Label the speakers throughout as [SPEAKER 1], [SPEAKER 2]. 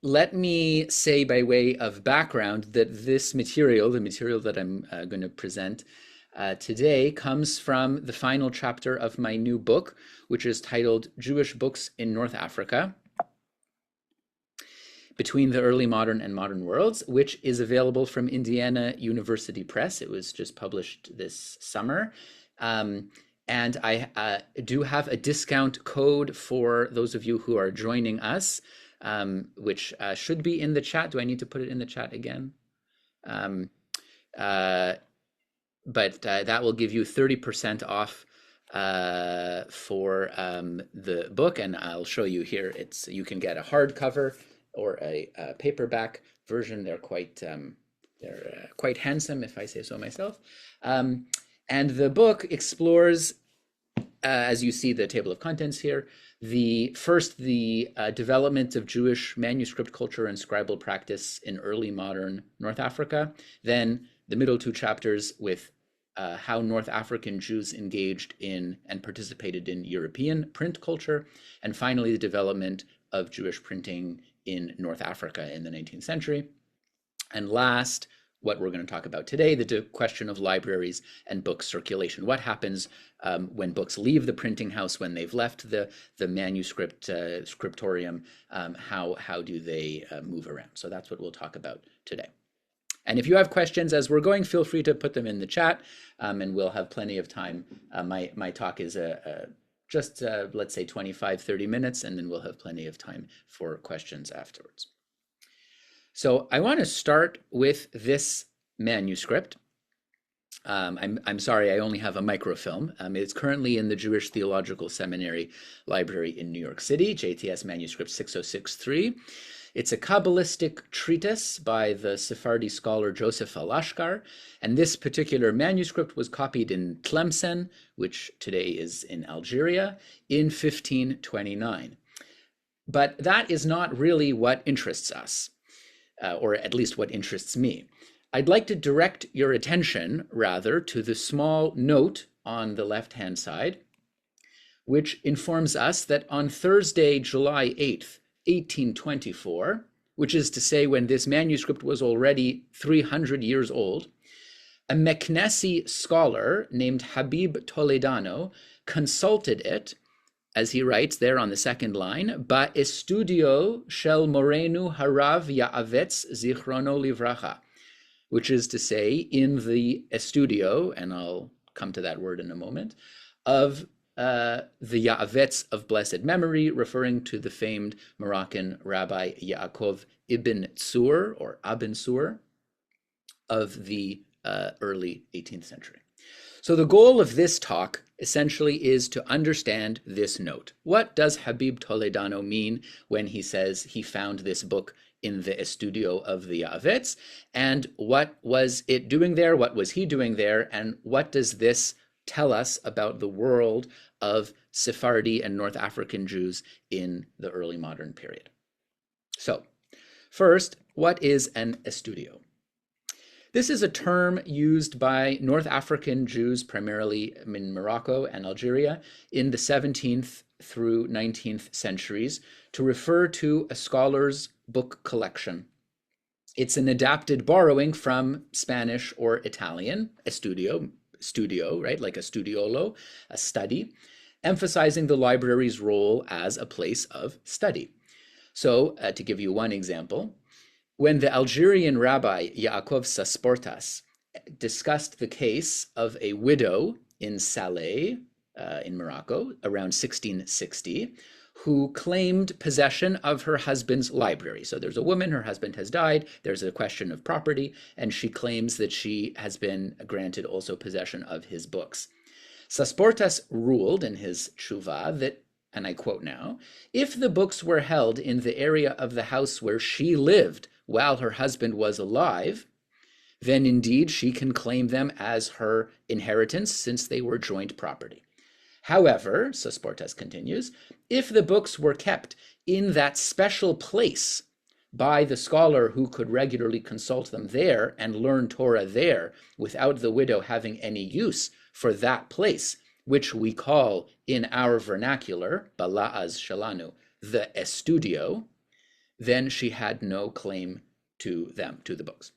[SPEAKER 1] let me say by way of background that this material, the material that I'm going to present today, comes from the final chapter of my new book, which is titled Jewish Books in North Africa, Between the Early Modern and Modern Worlds, which is available from Indiana University Press. It was just published this summer. And I do have a discount code for those of you who are joining us, which should be in the chat. Do I need to put it in the chat again? But that will give you 30% off for the book, and I'll show you here. You can get a hardcover or a paperback version. They're quite handsome, if I say so myself. And the book explores, as you see the table of contents here, the development of Jewish manuscript culture and scribal practice in early modern North Africa. Then the middle two chapters with how North African Jews engaged in and participated in European print culture. And finally, the development of Jewish printing in North Africa in the 19th century. And last, what we're going to talk about today, the question of libraries and book circulation. What happens when books leave the printing house, when they've left the manuscript scriptorium? How do they move around? So that's what we'll talk about today. And if you have questions as we're going, feel free to put them in the chat, and we'll have plenty of time. My talk is just let's say 25, 30 minutes, and then we'll have plenty of time for questions afterwards. So I want to start with this manuscript. I'm sorry, I only have a microfilm. It's currently in the Jewish Theological Seminary Library in New York City, JTS manuscript 6063. It's a Kabbalistic treatise by the Sephardi scholar Joseph Alashkar, and this particular manuscript was copied in Tlemcen, which today is in Algeria, in 1529. But that is not really what interests us, or at least what interests me. I'd like to direct your attention, rather, to the small note on the left-hand side, which informs us that on Thursday, July 8th, 1824, which is to say when this manuscript was already 300 years old, a Meknesi scholar named Habib Toledano consulted it, as he writes there on the second line, ba estudio shel morenu harav Yaʻavetz zichrono livracha, which is to say in the estudio, and I'll come to that word in a moment, of the Yaʻavetz of blessed memory, referring to the famed Moroccan rabbi Yaʿaqov Ibn Tsur, or Abensur, of the early 18th century. So the goal of this talk essentially is to understand this note. What does Habib Toledano mean when he says he found this book in the estudio of the Yaʻavetz? And what was it doing there? What was he doing there? And what does this tell us about the world of Sephardi and North African Jews in the early modern period? So, first, what is an estudio? This is a term used by North African Jews, primarily in Morocco and Algeria, in the 17th through 19th centuries, to refer to a scholar's book collection. It's an adapted borrowing from Spanish or Italian, estudio, right, like a studiolo, a study, emphasizing the library's role as a place of study. So, to give you one example, when the Algerian rabbi Yaakov Sasportas discussed the case of a widow in Salé, in Morocco, around 1660, who claimed possession of her husband's library. So there's a woman, her husband has died, there's a question of property, and she claims that she has been granted also possession of his books. Sasportas ruled in his tshuva that, and I quote now, if the books were held in the area of the house where she lived while her husband was alive, then indeed she can claim them as her inheritance since they were joint property. However, Sasportas continues, if the books were kept in that special place by the scholar who could regularly consult them there and learn Torah there without the widow having any use for that place, which we call in our vernacular, bala'az shalanu, the estudio, then she had no claim to them, to the books.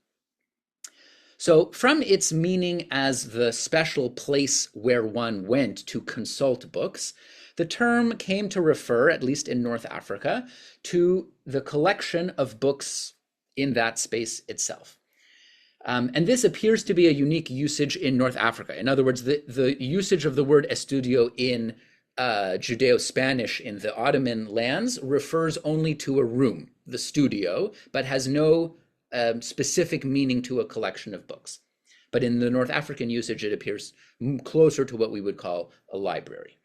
[SPEAKER 1] So from its meaning as the special place where one went to consult books, the term came to refer, at least in North Africa, to the collection of books in that space itself. And this appears to be a unique usage in North Africa. In other words, the usage of the word estudio in Judeo-Spanish in the Ottoman lands refers only to a room, the studio, but has no specific meaning to a collection of books. But in the North African usage, it appears closer to what we would call a library.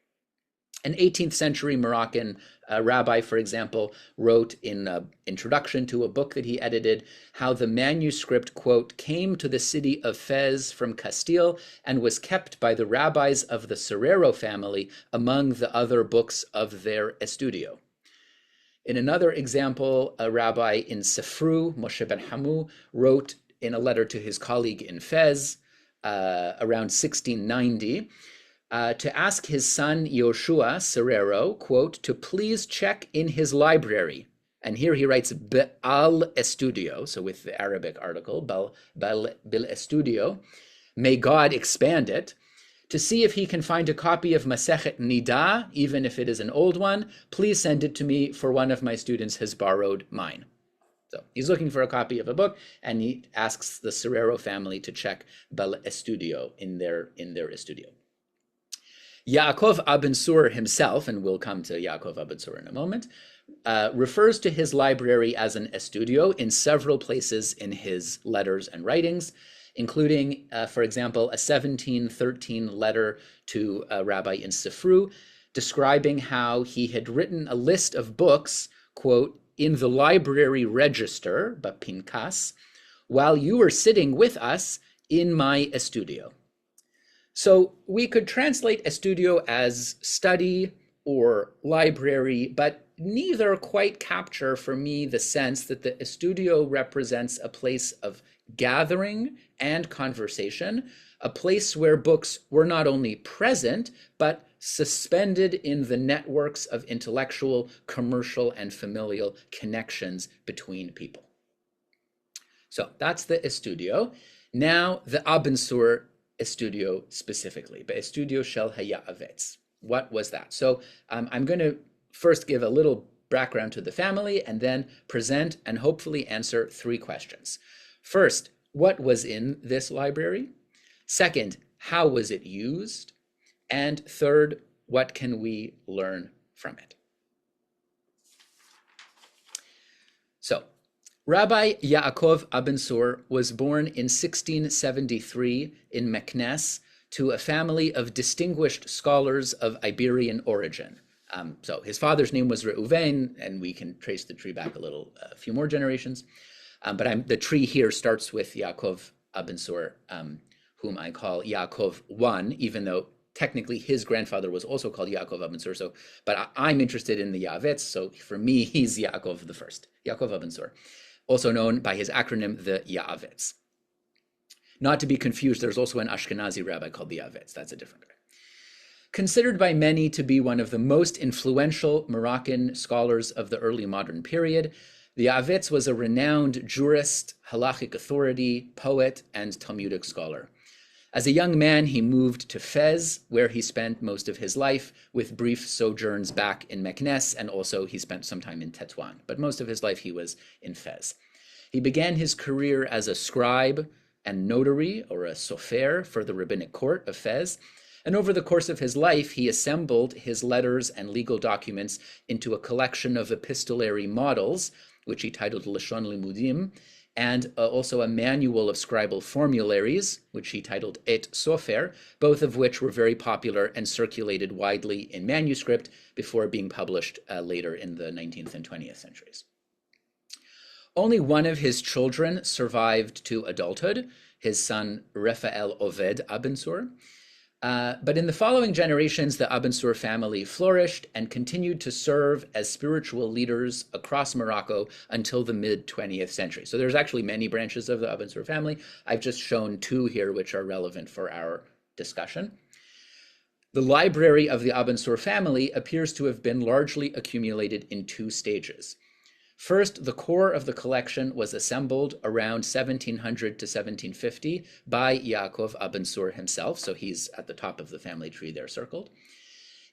[SPEAKER 1] An 18th century Moroccan rabbi, for example, wrote in an introduction to a book that he edited how the manuscript, quote, came to the city of Fez from Castile and was kept by the rabbis of the Serrero family among the other books of their estudio. In another example, a rabbi in Sefru, Moshe ben Hamu, wrote in a letter to his colleague in Fez around 1690, to ask his son Yoshua Serrero, quote, to please check in his library. And here he writes Be'al Estudio, so with the Arabic article, Bil Estudio, may God expand it, to see if he can find a copy of Masechet Nida, even if it is an old one. Please send it to me, for one of my students has borrowed mine. So he's looking for a copy of a book, and he asks the Serrero family to check Bel Estudio in their estudio. Yaʻaqov Ibn Tsur himself, and we'll come to Yaʻaqov Ibn Tsur in a moment, refers to his library as an estudio in several places in his letters and writings, including, for example, a 1713 letter to a rabbi in Sefru, describing how he had written a list of books, quote, in the library register, Bapinkas, while you were sitting with us in my estudio. So we could translate estudio as study or library, but neither quite capture for me the sense that the estudio represents a place of gathering and conversation, a place where books were not only present, but suspended in the networks of intellectual, commercial, and familial connections between people. So that's the estudio. Now the Abensur estudio specifically, but estudio shel Yaʻavetz. What was that? So I'm going to first give a little background to the family and then present and hopefully answer three questions. First, what was in this library? Second, how was it used? And third, what can we learn from it? So, Rabbi Yaʻaqov Ibn Tsur was born in 1673 in Meknes to a family of distinguished scholars of Iberian origin. So his father's name was Reuven, and we can trace the tree back a few more generations. But the tree here starts with Yaʻaqov Ibn Tsur, whom I call Yaakov I, even though technically his grandfather was also called Yaʻaqov Ibn Tsur. So, but I'm interested in the Yavetz, so for me, he's Yaakov the first, Yaʻaqov Ibn Tsur, also known by his acronym, the Yavetz. Not to be confused, there's also an Ashkenazi rabbi called the Yavetz. That's a different guy. Considered by many to be one of the most influential Moroccan scholars of the early modern period, the Yavetz was a renowned jurist, halachic authority, poet, and Talmudic scholar. As a young man, he moved to Fez, where he spent most of his life, with brief sojourns back in Meknes, and also he spent some time in Tetuan. But most of his life he was in Fez. He began his career as a scribe and notary, or a sofer, for the rabbinic court of Fez. And over the course of his life, he assembled his letters and legal documents into a collection of epistolary models, which he titled Lashon Limudim, and also a manual of scribal formularies, which he titled Et Sofer, both of which were very popular and circulated widely in manuscript before being published later in the 19th and 20th centuries. Only one of his children survived to adulthood, his son Raphael Oved Abensur. But in the following generations, the Abensur family flourished and continued to serve as spiritual leaders across Morocco until the mid-20th century. So there's actually many branches of the Abensur family. I've just shown two here which are relevant for our discussion. The library of the Abensur family appears to have been largely accumulated in two stages. First, the core of the collection was assembled around 1700 to 1750 by Yaʿaqov Ibn Tsur himself, so he's at the top of the family tree there circled.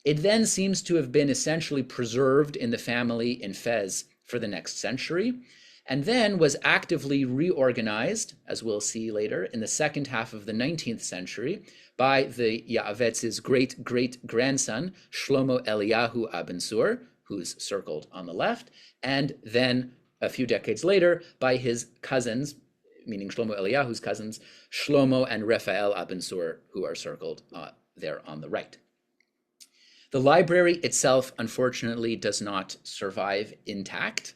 [SPEAKER 1] It then seems to have been essentially preserved in the family in Fez for the next century, and then was actively reorganized, as we'll see later, in the second half of the 19th century by the Yaāvetz's great-great-grandson, Shlomo Eliyahu Abensur, who's circled on the left, and then a few decades later by his cousins, meaning Shlomo Eliyahu's cousins, Shlomo and Raphael Abensur, who are circled there on the right. The library itself, unfortunately, does not survive intact,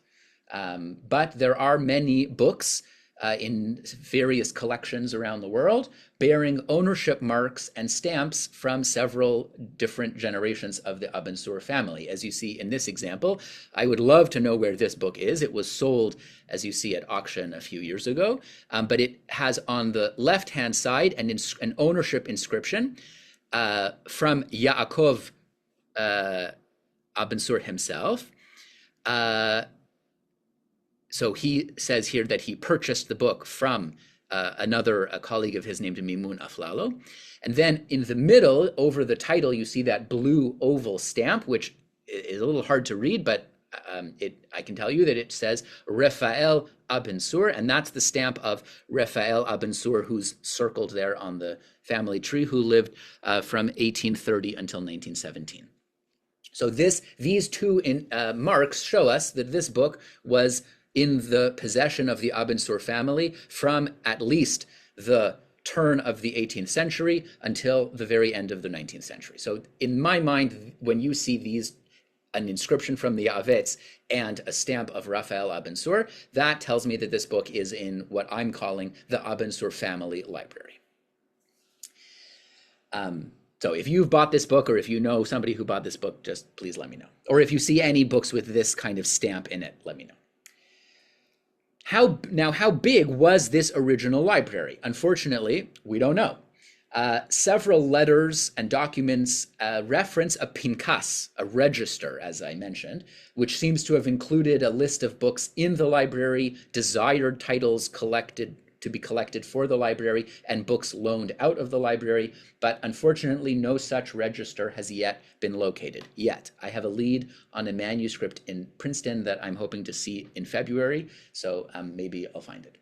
[SPEAKER 1] but there are many books in various collections around the world bearing ownership marks and stamps from several different generations of the Abensur family. As you see in this example, I would love to know where this book is. It was sold, as you see, at auction a few years ago, but it has on the left-hand side an ownership inscription from Yaʿaqov Abensur himself. So he says here that he purchased the book from a colleague of his named Mimun Aflalo. And then in the middle, over the title, you see that blue oval stamp, which is a little hard to read, but I can tell you that it says Raphael Abensur, and that's the stamp of Raphael Abensur, who's circled there on the family tree, who lived from 1830 until 1917. So these two marks show us that this book was in the possession of the Abensur family from at least the turn of the 18th century until the very end of the 19th century. So in my mind, when you see an inscription from the Yaāvetz and a stamp of Raphael Abensur, that tells me that this book is in what I'm calling the Abensur family library. So if you've bought this book, or if you know somebody who bought this book, just please let me know. Or if you see any books with this kind of stamp in it, let me know. How big was this original library? Unfortunately, we don't know. Several letters and documents reference a pinkas, a register, as I mentioned, which seems to have included a list of books in the library, desired titles to be collected for the library, and books loaned out of the library, but unfortunately no such register has yet been located, yet. I have a lead on a manuscript in Princeton that I'm hoping to see in February, so maybe I'll find it.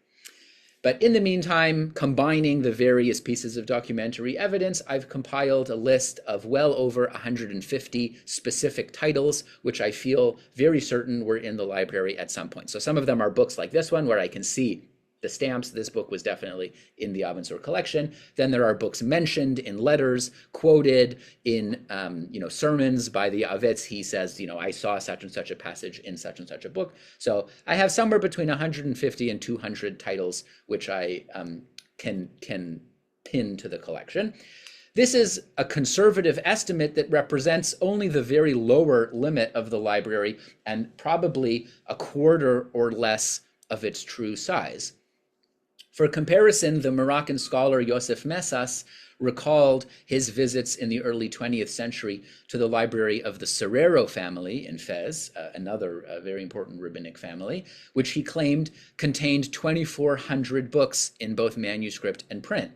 [SPEAKER 1] But in the meantime, combining the various pieces of documentary evidence, I've compiled a list of well over 150 specific titles, which I feel very certain were in the library at some point. So some of them are books like this one, where I can see the stamps. This book was definitely in the Abensur collection. Then there are books mentioned in letters, quoted in sermons by the Yaāvetz. He says, I saw such and such a passage in such and such a book. So I have somewhere between 150 and 200 titles, which I can pin to the collection. This is a conservative estimate that represents only the very lower limit of the library and probably a quarter or less of its true size. For comparison, the Moroccan scholar Yosef Messas recalled his visits in the early 20th century to the library of the Serrero family in Fez, another very important rabbinic family, which he claimed contained 2,400 books in both manuscript and print.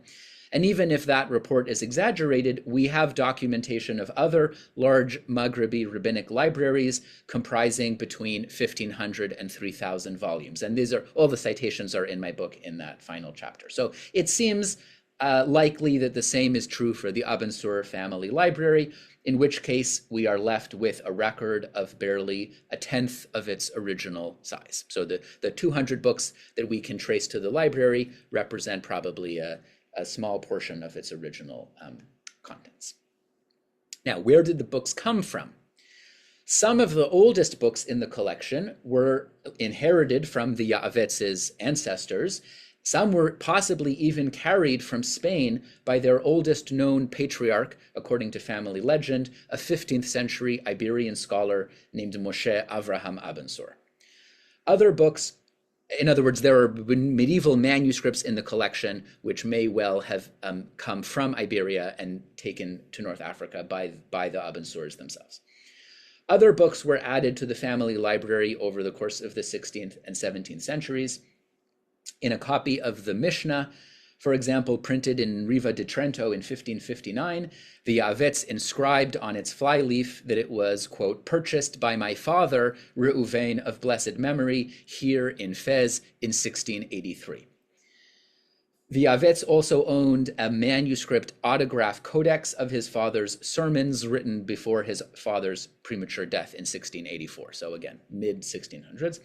[SPEAKER 1] And even if that report is exaggerated, we have documentation of other large Maghrebi rabbinic libraries comprising between 1,500 and 3,000 volumes. And these are all the citations are in my book in that final chapter. So it seems likely that the same is true for the Abensur family library, in which case we are left with a record of barely a tenth of its original size. So the 200 books that we can trace to the library represent probably a small portion of its original contents. Now, where did the books come from? Some of the oldest books in the collection were inherited from the Yaāvetz's ancestors. Some were possibly even carried from Spain by their oldest known patriarch, according to family legend, a 15th century Iberian scholar named Moshe Avraham Abensur. Other books, in other words, there are medieval manuscripts in the collection which may well have come from Iberia and taken to North Africa by the Abensurs themselves. Other books were added to the family library over the course of the 16th and 17th centuries. In a copy of the Mishnah, for example, printed in Riva di Trento in 1559, the Yavetz inscribed on its flyleaf that it was, quote, purchased by my father, Reuven of blessed memory, here in Fez in 1683. The Yavetz also owned a manuscript autograph codex of his father's sermons written before his father's premature death in 1684. So again, mid-1600s.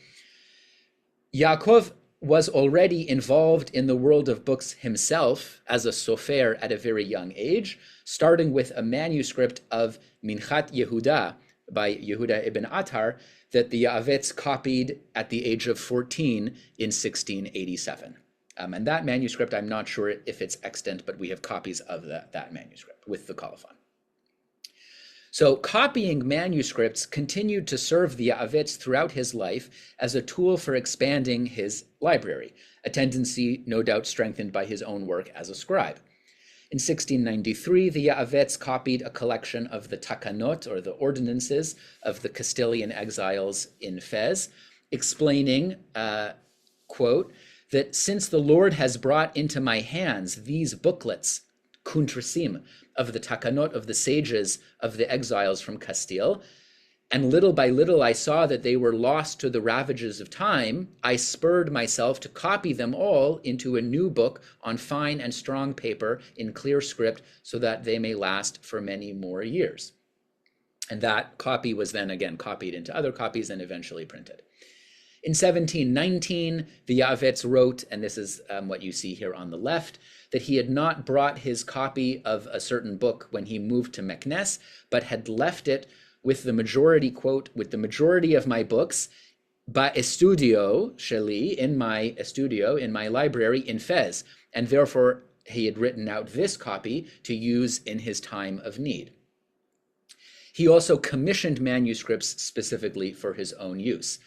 [SPEAKER 1] Yaakov was already involved in the world of books himself as a sofer at a very young age, starting with a manuscript of Minchat Yehuda by Yehuda ibn Attar that the Yavetz copied at the age of 14 in 1687. And that manuscript, I'm not sure if it's extant, but we have copies of that manuscript with the colophon. So copying manuscripts continued to serve the Yavetz throughout his life as a tool for expanding his library, a tendency no doubt strengthened by his own work as a scribe. In 1693, the Yavetz copied a collection of the takanot, or the ordinances, of the Castilian exiles in Fez, explaining, quote, that since the Lord has brought into my hands these booklets, kuntrasim, of the takanot of the sages of the exiles from Castile, and little by little I saw that they were lost to the ravages of time, I spurred myself to copy them all into a new book on fine and strong paper in clear script so that they may last for many more years. And that copy was then again copied into other copies and eventually printed. In 1719, the Yavetz wrote, and this is what you see here on the left, that he had not brought his copy of a certain book when he moved to Meknes, but had left it with the majority, quote, with the majority of my books, ba'estudio sheli, in my estudio, in my library in Fez, and therefore he had written out this copy to use in his time of need. He also commissioned manuscripts specifically for his own use.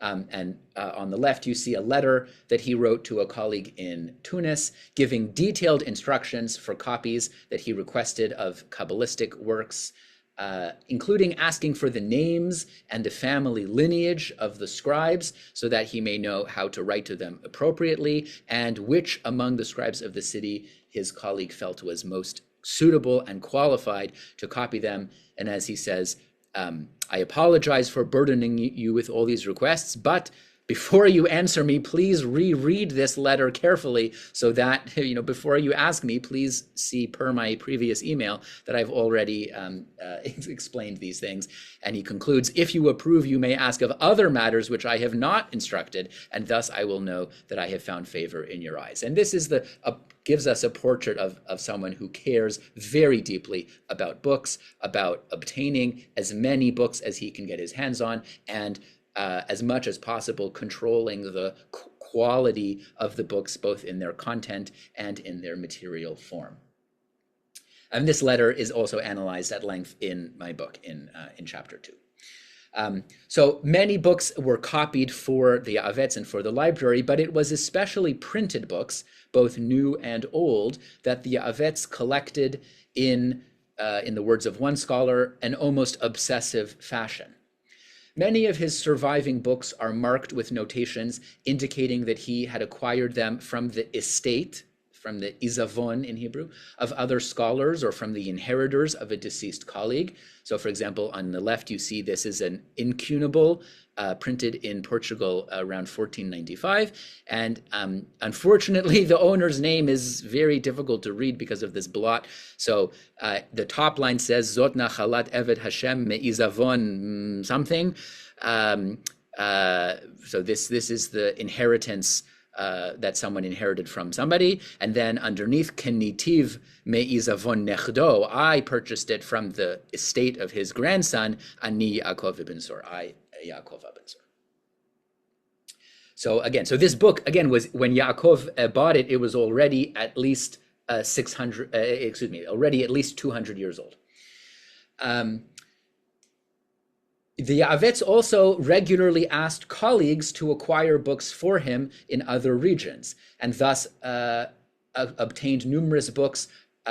[SPEAKER 1] On the left, you see a letter that he wrote to a colleague in Tunis, giving detailed instructions for copies that he requested of Kabbalistic works, including asking for the names and the family lineage of the scribes so that he may know how to write to them appropriately, and which among the scribes of the city his colleague felt was most suitable and qualified to copy them. And as he says, I apologize for burdening you with all these requests, but before you answer me, please reread this letter carefully so that, before you ask me, please see per my previous email that I've already explained these things. And he concludes, if you approve, you may ask of other matters which I have not instructed, and thus I will know that I have found favor in your eyes. And this is gives us a portrait of someone who cares very deeply about books, about obtaining as many books as he can get his hands on, and as much as possible controlling the quality of the books, both in their content and in their material form. And this letter is also analyzed at length in my book in chapter 2. So many books were copied for the Yavetz and for the library, but it was especially printed books, both new and old, that the Yavetz collected in the words of one scholar, an almost obsessive fashion. Many of his surviving books are marked with notations indicating that he had acquired them from the estate, from the izavon in Hebrew, of other scholars or from the inheritors of a deceased colleague. So for example, on the left, you see this is an incunable printed in Portugal around 1495. And unfortunately, the owner's name is very difficult to read because of this blot. So the top line says, Zot nachalat eved Hashem me'izavon something. So this is the inheritance that someone inherited from somebody, and then underneath, Kenitiv me'izavon nechdo, I purchased it from the estate of his grandson, Ani Yaʻaqov Ibn Tsur, I, Yaʻaqov Abensur. So again, so this book, again, was, when Yaakov bought it, it was already at least already at least 200 years old. The Yavetz also regularly asked colleagues to acquire books for him in other regions, and thus obtained numerous books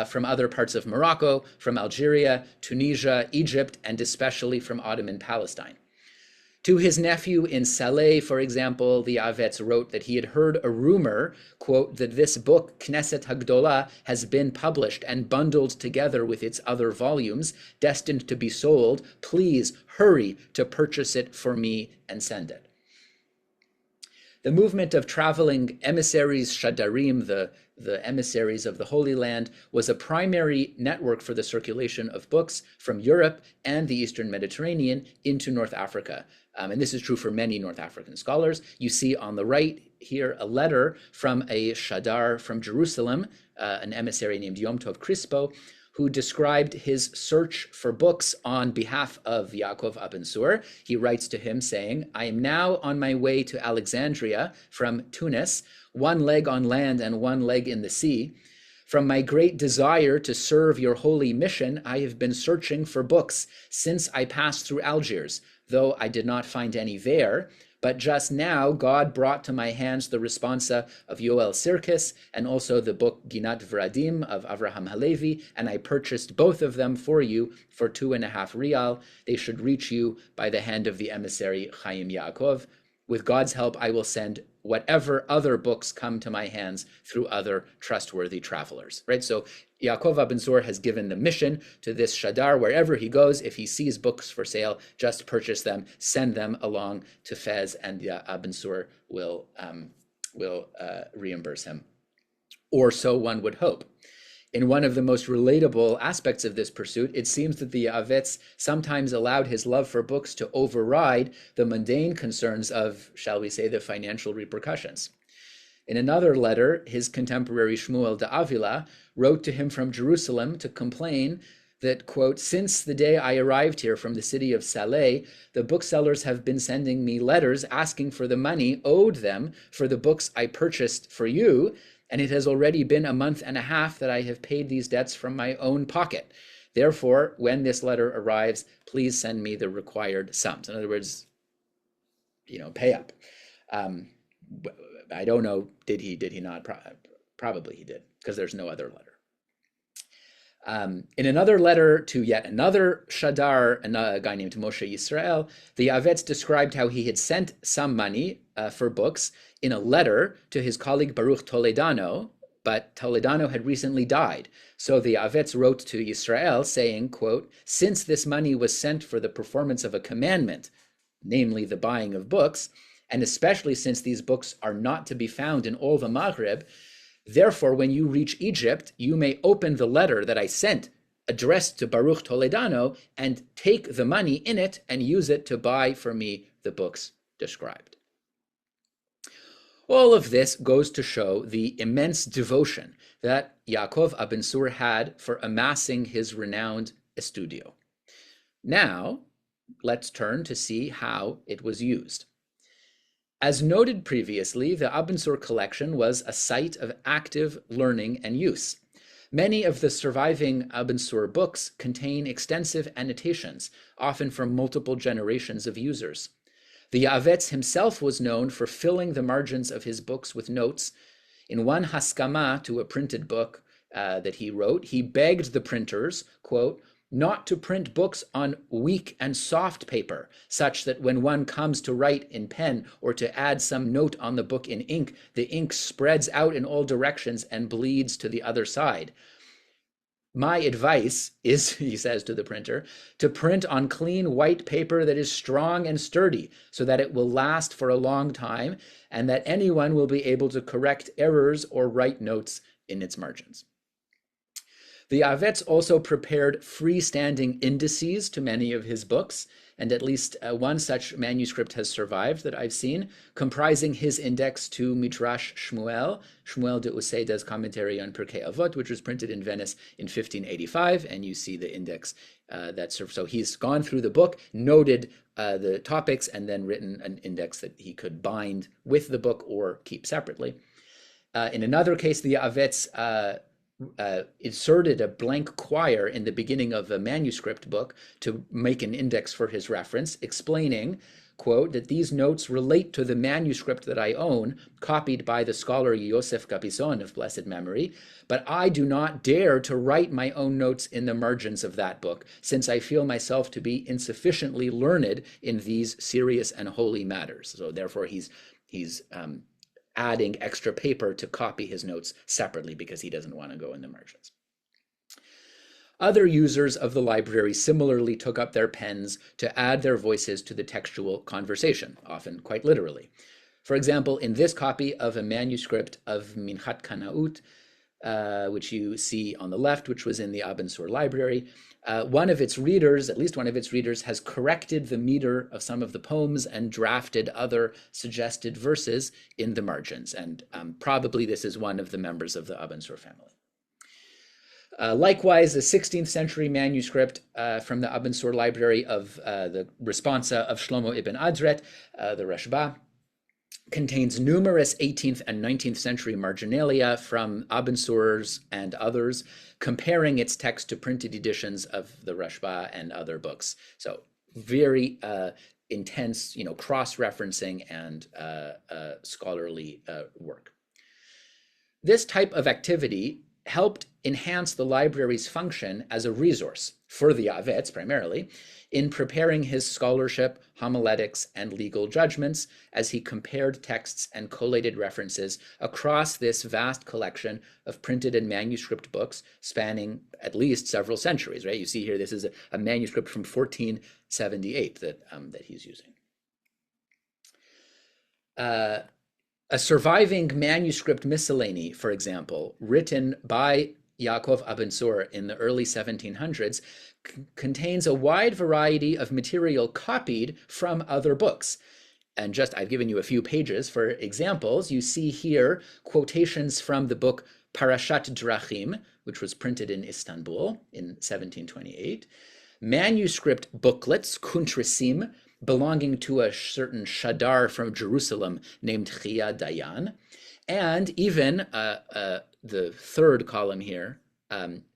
[SPEAKER 1] from other parts of Morocco, from Algeria, Tunisia, Egypt, and especially from Ottoman Palestine. To his nephew in Saleh, for example, the Avetz wrote that he had heard a rumor, quote, that this book, Knesset Hagdolah, has been published and bundled together with its other volumes, destined to be sold. Please hurry to purchase it for me and send it. The movement of traveling emissaries, Shadarim, the emissaries of the Holy Land, was a primary network for the circulation of books from Europe and the Eastern Mediterranean into North Africa. And this is true for many North African scholars. You see on the right here a letter from a Shadar from Jerusalem, an emissary named Yom Tov Crispo, who described his search for books on behalf of Yaʿaqov Ibn Tsur. He writes to him saying, I am now on my way to Alexandria from Tunis, one leg on land and one leg in the sea. From my great desire to serve your holy mission, I have been searching for books since I passed through Algiers, though I did not find any there. But just now, God brought to my hands the responsa of Yoel Sirkis and also the book Ginat Vradim of Avraham Halevi, and I purchased both of them for you for 2.5 rial. They should reach you by the hand of the emissary Chaim Yaakov. With God's help, I will send whatever other books come to my hands through other trustworthy travelers, right? So Yaakov Ibn Tsur has given the mission to this Shadar. Wherever he goes, if he sees books for sale, just purchase them, send them along to Fez, and Ibn Tsur will reimburse him. Or so one would hope. In one of the most relatable aspects of this pursuit, it seems that the Avetz sometimes allowed his love for books to override the mundane concerns of, shall we say, the financial repercussions. In another letter, his contemporary Shmuel de Avila wrote to him from Jerusalem to complain that, quote, since the day I arrived here from the city of Saleh, the booksellers have been sending me letters asking for the money owed them for the books I purchased for you, and it has already been 1.5 months that I have paid these debts from my own pocket. Therefore, when this letter arrives, please send me the required sums. In other words, pay up. I don't know, did he not? Probably he did, because there's no other letter. In another letter to yet another Shadar, a guy named Moshe Yisrael, the Avetz described how he had sent some money for books in a letter to his colleague Baruch Toledano, but Toledano had recently died. So the Avetz wrote to Yisrael saying, quote, since this money was sent for the performance of a commandment, namely the buying of books, and especially since these books are not to be found in all the Maghreb, therefore, when you reach Egypt, you may open the letter that I sent addressed to Baruch Toledano and take the money in it and use it to buy for me the books described. All of this goes to show the immense devotion that Yaakov Ibn Tsur had for amassing his renowned estudio. Now, let's turn to see how it was used. As noted previously, the Abensur collection was a site of active learning and use. Many of the surviving Abensur books contain extensive annotations, often from multiple generations of users. The Avetz himself was known for filling the margins of his books with notes. In one Haskama to a printed book that he wrote, he begged the printers, quote, not to print books on weak and soft paper, such that when one comes to write in pen or to add some note on the book in ink, the ink spreads out in all directions and bleeds to the other side. My advice is, he says to the printer, to print on clean white paper that is strong and sturdy, so that it will last for a long time, and that anyone will be able to correct errors or write notes in its margins. The Avetz also prepared freestanding indices to many of his books, and at least one such manuscript has survived that I've seen, comprising his index to Midrash Shmuel de Useida's commentary on Pirkei Avot, which was printed in Venice in 1585, and you see the index so he's gone through the book, noted the topics, and then written an index that he could bind with the book or keep separately. In another case, the Avetz inserted a blank quire in the beginning of a manuscript book to make an index for his reference, explaining, quote, that these notes relate to the manuscript that I own, copied by the scholar Yosef Capison of blessed memory, but I do not dare to write my own notes in the margins of that book, since I feel myself to be insufficiently learned in these serious and holy matters. So therefore he's adding extra paper to copy his notes separately because he doesn't want to go in the margins. Other users of the library similarly took up their pens to add their voices to the textual conversation, often quite literally. For example, in this copy of a manuscript of Minchat Kanaut, which you see on the left, which was in the Abensur library, one of its readers, at least one of its readers, has corrected the meter of some of the poems and drafted other suggested verses in the margins. And probably this is one of the members of the Abensur family. Likewise, the 16th century manuscript from the Abensur library of the responsa of Shlomo ibn Adret, the Rashba, contains numerous 18th and 19th century marginalia from Abensurs and others, comparing its text to printed editions of the Rashba and other books. So very intense, cross-referencing and scholarly work. This type of activity helped enhance the library's function as a resource for the Avets primarily in preparing his scholarship, homiletics, and legal judgments as he compared texts and collated references across this vast collection of printed and manuscript books spanning at least several centuries, right? You see here, this is a manuscript from 1478 that he's using. A surviving manuscript miscellany, for example, written by Yaʿaqov Ibn Tsur in the early 1700s, contains a wide variety of material copied from other books. And I've given you a few pages for examples. You see here quotations from the book Parashat Drachim, which was printed in Istanbul in 1728, manuscript booklets, kuntrisim, belonging to a certain Shadar from Jerusalem named Chia Dayan, and even the third column here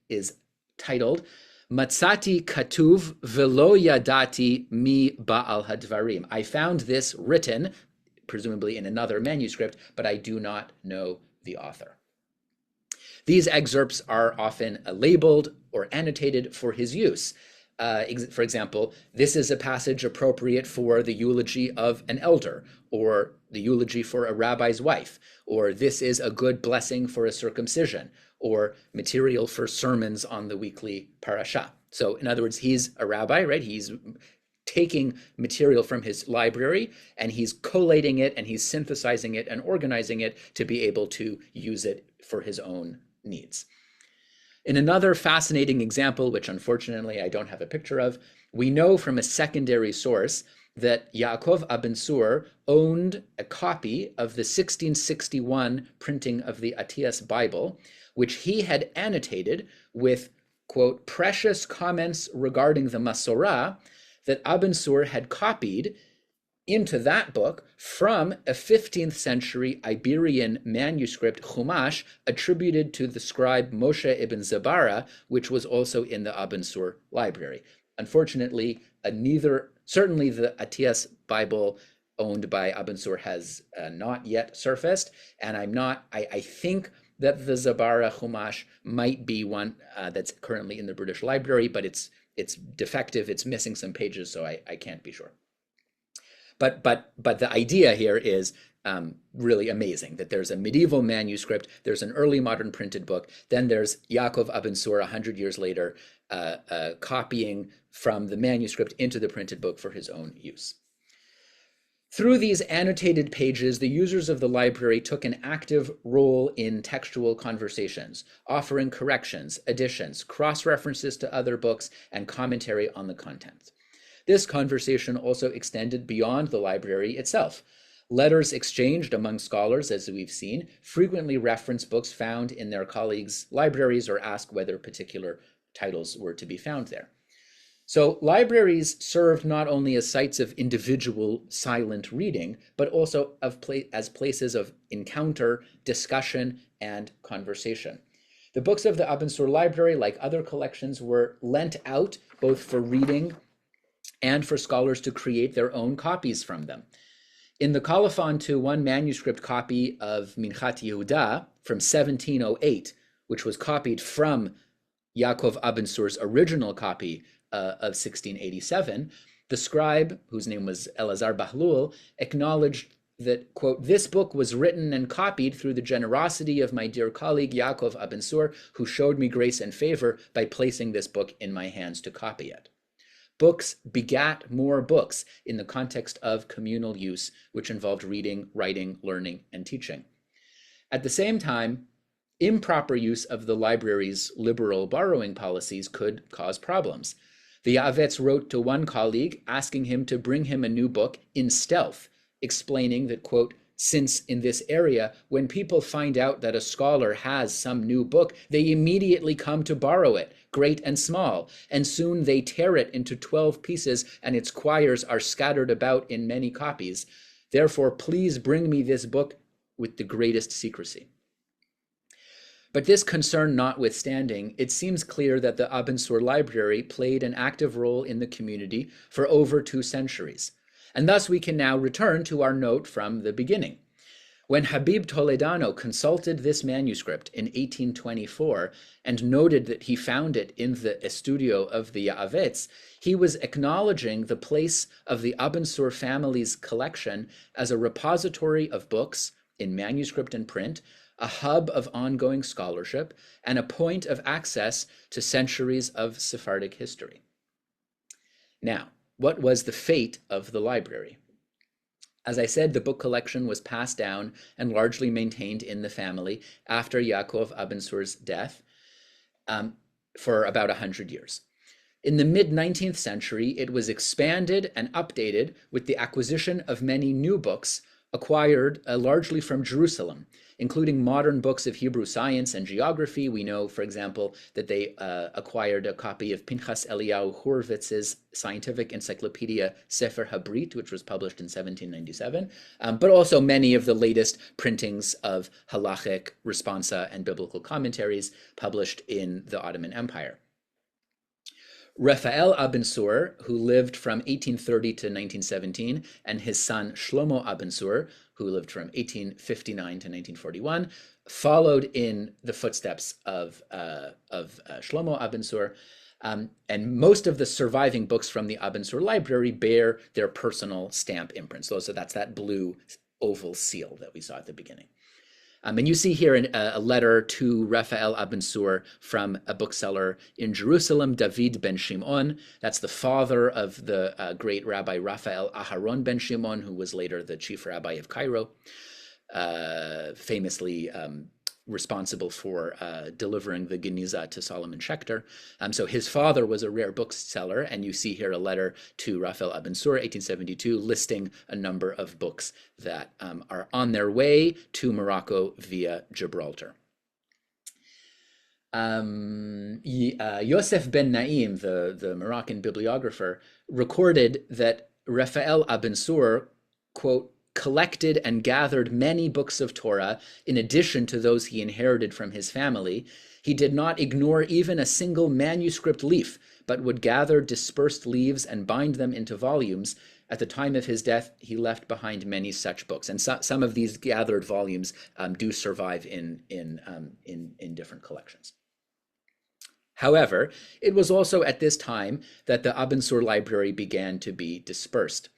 [SPEAKER 1] is titled Matzati Katuv Velo Yadati Mi Ba'al Hadvarim. I found this written, presumably in another manuscript, but I do not know the author. These excerpts are often labeled or annotated for his use. For example, this is a passage appropriate for the eulogy of an elder, or the eulogy for a rabbi's wife, or this is a good blessing for a circumcision, or material for sermons on the weekly parasha. So in other words, he's a rabbi, right? He's taking material from his library and he's collating it and he's synthesizing it and organizing it to be able to use it for his own needs. In another fascinating example, which unfortunately I don't have a picture of, we know from a secondary source that Yaʿaqov Ibn Tsur owned a copy of the 1661 printing of the Atiyas Bible, which he had annotated with, quote, precious comments regarding the Masorah that Abensur had copied into that book from a 15th century Iberian manuscript Chumash attributed to the scribe Moshe ibn Zabara, which was also in the Abensur library. Unfortunately, certainly the Atiyas Bible owned by Abensur has not yet surfaced, and I think that the Zabara Chumash might be one that's currently in the British Library, but it's defective, it's missing some pages, so I can't be sure. But the idea here is really amazing, that there's a medieval manuscript, there's an early modern printed book, then there's Yaakov Abensur 100 years later copying from the manuscript into the printed book for his own use. Through these annotated pages, the users of the library took an active role in textual conversations, offering corrections, additions, cross-references to other books, and commentary on the content. This conversation also extended beyond the library itself. Letters exchanged among scholars, as we've seen, frequently reference books found in their colleagues' libraries or ask whether particular titles were to be found there. So libraries served not only as sites of individual silent reading, but also as places of encounter, discussion, and conversation. The books of the Abensur library, like other collections, were lent out both for reading and for scholars to create their own copies from them. In the colophon to one manuscript copy of Minchat Yehuda from 1708, which was copied from Yaakov Abensur's original copy of 1687, the scribe, whose name was Elazar Bahlul, acknowledged that, quote, "This book was written and copied through the generosity of my dear colleague Yaakov Abensur, who showed me grace and favor by placing this book in my hands to copy it." Books begat more books in the context of communal use, which involved reading, writing, learning, and teaching. At the same time, improper use of the library's liberal borrowing policies could cause problems. The Yavetz wrote to one colleague asking him to bring him a new book in stealth, explaining that, quote, "Since in this area, when people find out that a scholar has some new book, they immediately come to borrow it, great and small, and soon they tear it into 12 pieces, and its quires are scattered about in many copies. Therefore, please bring me this book with the greatest secrecy." But this concern notwithstanding, it seems clear that the Abensur library played an active role in the community for over 2 centuries. And thus we can now return to our note from the beginning. When Habib Toledano consulted this manuscript in 1824 and noted that he found it in the estudio of the Yavetz, he was acknowledging the place of the Abensur family's collection as a repository of books in manuscript and print, a hub of ongoing scholarship, and a point of access to centuries of Sephardic history. Now, what was the fate of the library? As I said, the book collection was passed down and largely maintained in the family after Yaakov Abensur's death for about 100 years. In the mid-19th century, it was expanded and updated with the acquisition of many new books acquired largely from Jerusalem, including modern books of Hebrew science and geography. We know, for example, that they acquired a copy of Pinchas Eliyahu Horowitz's scientific encyclopedia Sefer Habrit, which was published in 1797, but also many of the latest printings of halachic responsa and biblical commentaries published in the Ottoman Empire. Raphael Abensur, who lived from 1830 to 1917, and his son Shlomo Abensur, who lived from 1859 to 1941, followed in the footsteps of Shlomo Abensur, and most of the surviving books from the Abensur library bear their personal stamp imprints. So that's that blue oval seal that we saw at the beginning. And you see here a letter to Raphael Abensur from a bookseller in Jerusalem, David ben Shimon. That's the father of the great Rabbi Raphael Aharon ben Shimon, who was later the chief rabbi of Cairo, famously responsible for delivering the Geniza to Solomon Schechter. So his father was a rare bookseller, and you see here a letter to Raphael Abensur, 1872, listing a number of books that are on their way to Morocco via Gibraltar. Yosef ben Naim, the Moroccan bibliographer, recorded that Raphael Abensur, quote, collected and gathered many books of Torah in addition to those he inherited from his family. He did not ignore even a single manuscript leaf, but would gather dispersed leaves and bind them into volumes. At the time of his death, he left behind many such books, and some of these gathered volumes do survive in different collections. However, it was also at this time that the Abensur library began to be dispersed.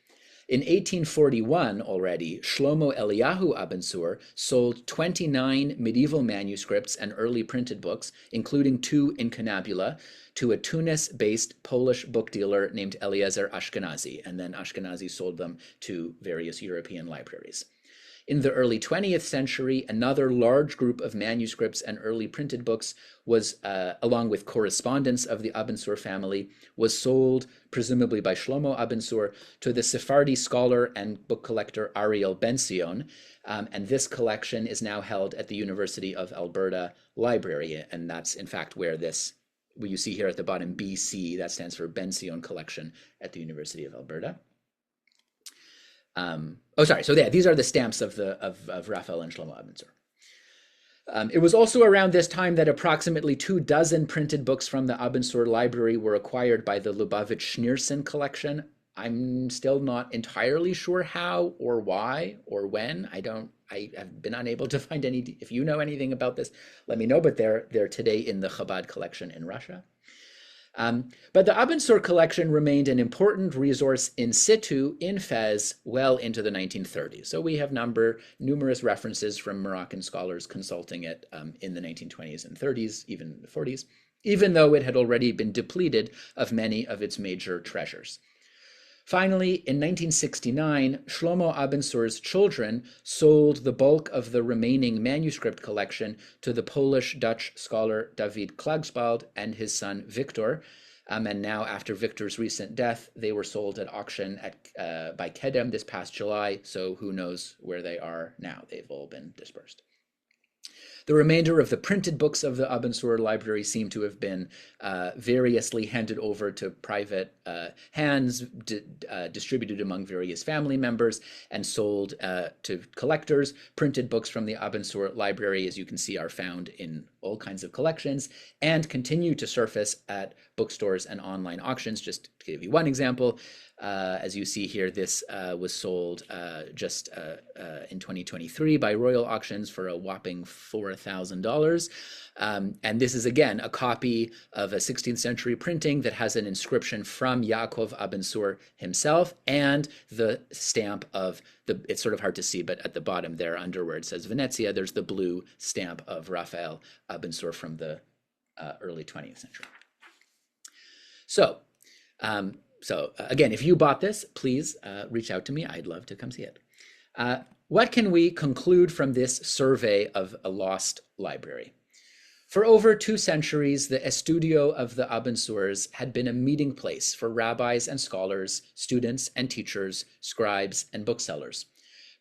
[SPEAKER 1] In 1841 already, Shlomo Eliyahu Abensur sold 29 medieval manuscripts and early printed books, including 2 in Canabula, to a Tunis-based Polish book dealer named Eliezer Ashkenazi, and then Ashkenazi sold them to various European libraries. In the early 20th century, another large group of manuscripts and early printed books was, along with correspondence of the Abensur family, was sold, presumably by Shlomo Abensur, to the Sephardi scholar and book collector Ariel Ben-Sion, and this collection is now held at the University of Alberta Library, and that's in fact where you see here at the bottom BC, that stands for Ben-Sion Collection at the University of Alberta. So these are the stamps of Raphael and Shlomo Abensur. It was also around this time that approximately 24 printed books from the Abensur library were acquired by the Lubavitch Schneerson collection. I'm still not entirely sure how or why or when. I have been unable to find any. If you know anything about this, let me know. But they're today in the Chabad collection in Russia. But the Abensur collection remained an important resource in situ in Fez well into the 1930s. So we have numerous references from Moroccan scholars consulting it in the 1920s and 30s, even the 40s, even though it had already been depleted of many of its major treasures. Finally, in 1969, Shlomo Abensur's children sold the bulk of the remaining manuscript collection to the Polish-Dutch scholar David Klagsbald and his son Victor. And now, after Victor's recent death, they were sold at auction by Kedem this past July, so who knows where they are now. They've all been dispersed. The remainder of the printed books of the Abensur library seem to have been variously handed over to private hands, distributed among various family members, and sold to collectors. Printed books from the Abensur library, as you can see, are found in all kinds of collections and continue to surface at bookstores and online auctions. Just to give you one example, as you see here, this was sold just in 2023 by Royal Auctions for a whopping $4,000. And this is, again, a copy of a 16th century printing that has an inscription from Yaʿaqov Abensur himself and the stamp of it's sort of hard to see, but at the bottom there, under where it says Venezia, there's the blue stamp of Raphael Abensur from the early 20th century. So again, if you bought this, please reach out to me. I'd love to come see it. What can we conclude from this survey of a lost library? For over 2 centuries, the estudio of the Abensurs had been a meeting place for rabbis and scholars, students and teachers, scribes and booksellers.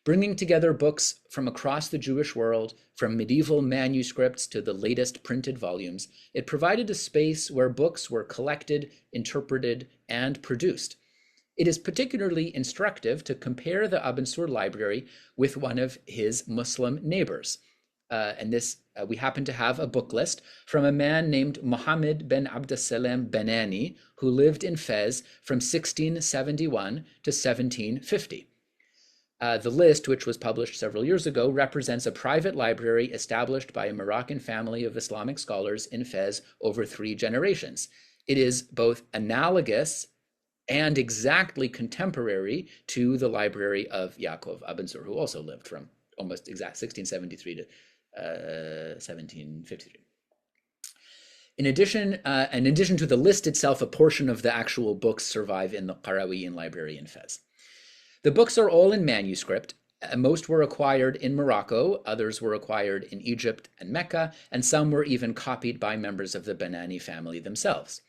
[SPEAKER 1] Bringing together books from across the Jewish world, from medieval manuscripts to the latest printed volumes, it provided a space where books were collected, interpreted, and produced. It is particularly instructive to compare the Abensur library with one of his Muslim neighbors. And this, we happen to have a book list from a man named Mohammed ben Abdessalem Benani, who lived in Fez from 1671 to 1750. The list, which was published several years ago, represents a private library established by a Moroccan family of Islamic scholars in Fez over 3 generations. It is both analogous and exactly contemporary to the library of Yaʿaqov Ibn who also lived from almost exact 1673 to 1753. In addition to the list itself, a portion of the actual books survive in the Qarawiyyin library in Fez. The books are all in manuscript. Most were acquired in Morocco, others were acquired in Egypt and Mecca, and some were even copied by members of the Benani family themselves.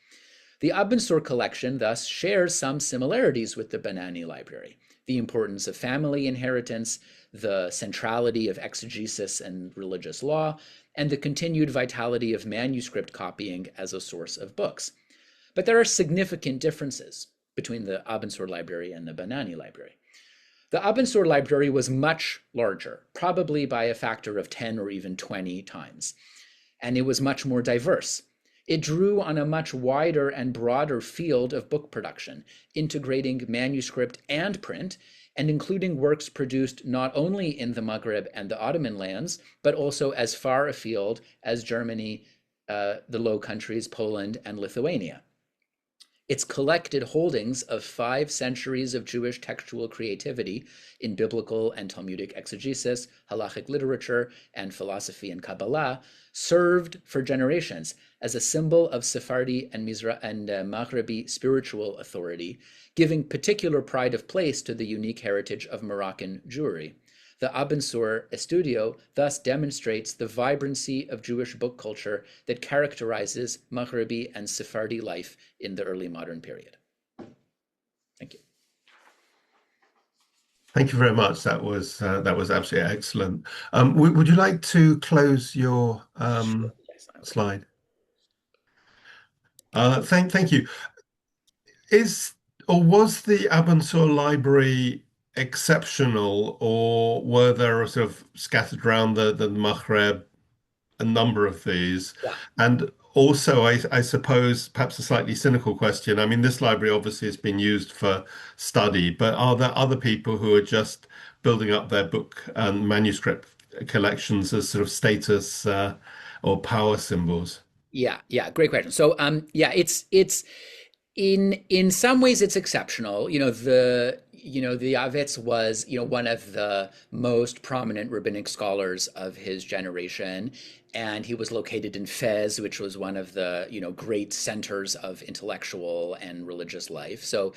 [SPEAKER 1] The Abensur collection thus shares some similarities with the Benani library: the importance of family inheritance, the centrality of exegesis and religious law, and the continued vitality of manuscript copying as a source of books. But there are significant differences between the Abensur library and the Benani library. The Abensur library was much larger, probably by a factor of 10 or even 20 times, and it was much more diverse. It drew on a much wider and broader field of book production, integrating manuscript and print, and including works produced not only in the Maghreb and the Ottoman lands, but also as far afield as Germany, the Low Countries, Poland, and Lithuania. Its collected holdings of 5 centuries of Jewish textual creativity in biblical and Talmudic exegesis, halachic literature, and philosophy and Kabbalah served for generations as a symbol of Sephardi and Maghrebi spiritual authority, giving particular pride of place to the unique heritage of Moroccan Jewry. The Abensur Estudio thus demonstrates the vibrancy of Jewish book culture that characterizes Maghrebi and Sephardi life in the early modern period. Thank you.
[SPEAKER 2] Thank you very much. That was absolutely excellent. Would you like to close your
[SPEAKER 1] Sure. Yes,
[SPEAKER 2] slide? Thank you. Was the Abensur library exceptional, or were there sort of scattered around the Maghreb a number of these.
[SPEAKER 1] Yeah.
[SPEAKER 2] And also, I suppose, perhaps a slightly cynical question. I mean, this library obviously has been used for study, but are there other people who are just building up their book and manuscript collections as sort of status or power symbols?
[SPEAKER 1] Yeah, yeah, great question. So, yeah, it's in some ways it's exceptional. The Avitz was, one of the most prominent rabbinic scholars of his generation, and he was located in Fez, which was one of the, great centers of intellectual and religious life. So,